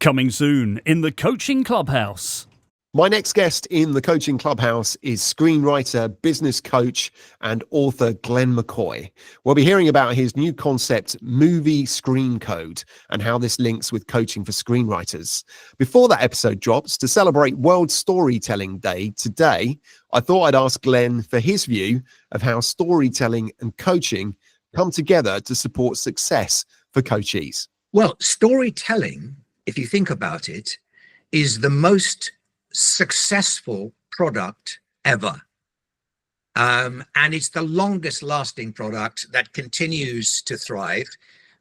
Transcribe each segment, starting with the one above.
Coming soon in the Coaching Clubhouse. My next guest in the Coaching Clubhouse is screenwriter, business coach, and author Glen McCoy. We'll be hearing about his new concept, Movie Screen Code, and how this links with coaching for screenwriters. Before that episode drops, to celebrate World Storytelling Day today, I thought I'd ask Glen for his view of how storytelling and coaching come together to support success for coachees. Well, storytelling, if you think about it, is the most successful product ever. And it's the longest lasting product that continues to thrive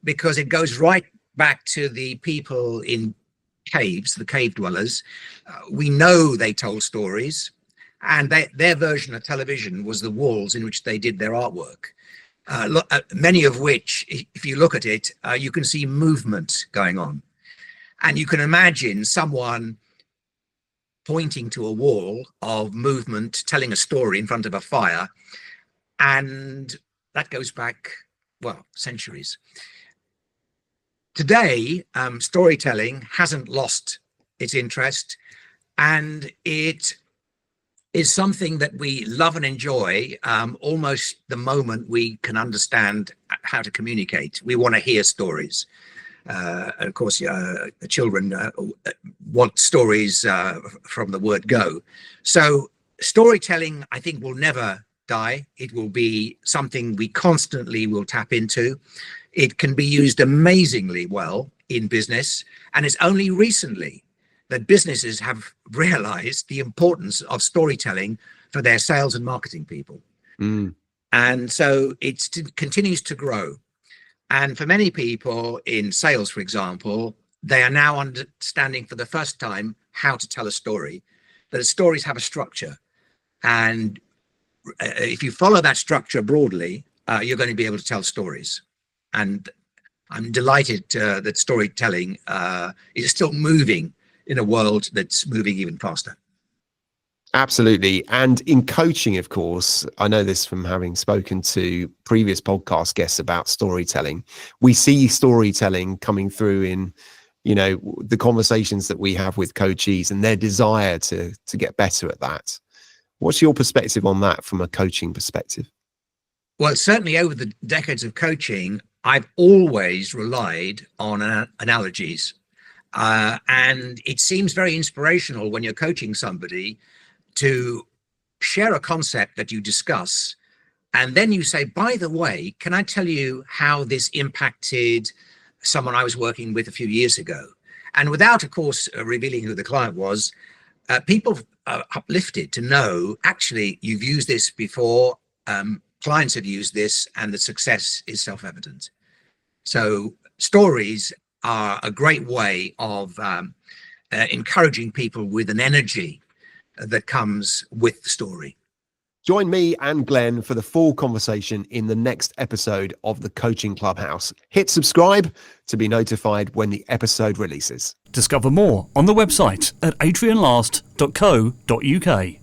because it goes right back to the people in caves, the cave dwellers. We know they told stories, and their version of television was the walls in which they did their artwork. Many of which, if you look at it, you can see movement going on. And you can imagine someone pointing to a wall of movement, telling a story in front of a fire. And that goes back, well, centuries. Today, storytelling hasn't lost its interest, and it is something that we love and enjoy almost the moment we can understand how to communicate. We want to hear stories. And of course, children want stories from the word go. So storytelling, I think, will never die. It will be something we constantly will tap into. It can be used amazingly well in business. And it's only recently that businesses have realized the importance of storytelling for their sales and marketing people. And so it continues to grow. And for many people in sales, for example, they are now understanding for the first time how to tell a story, that stories have a structure. And if you follow that structure broadly, you're going to be able to tell stories. And I'm delighted that storytelling is still moving in a world that's moving even faster. Absolutely. And in coaching, of course, I know this from having spoken to previous podcast guests about storytelling. We see storytelling coming through in, the conversations that we have with coachees and their desire to get better at that. What's your perspective on that from a coaching perspective? Well, certainly over the decades of coaching, I've always relied on analogies. And it seems very inspirational when you're coaching somebody to share a concept that you discuss, and then you say, by the way, can I tell you how this impacted someone I was working with a few years ago? And without, of course, revealing who the client was, people are uplifted to know, actually, you've used this before, clients have used this, and the success is self-evident. So stories are a great way of encouraging people with an energy that comes with the story. Join me and Glen for the full conversation in the next episode of the Coaching Clubhouse. Hit subscribe to be notified when the episode releases. Discover more on the website at adrianlast.co.uk.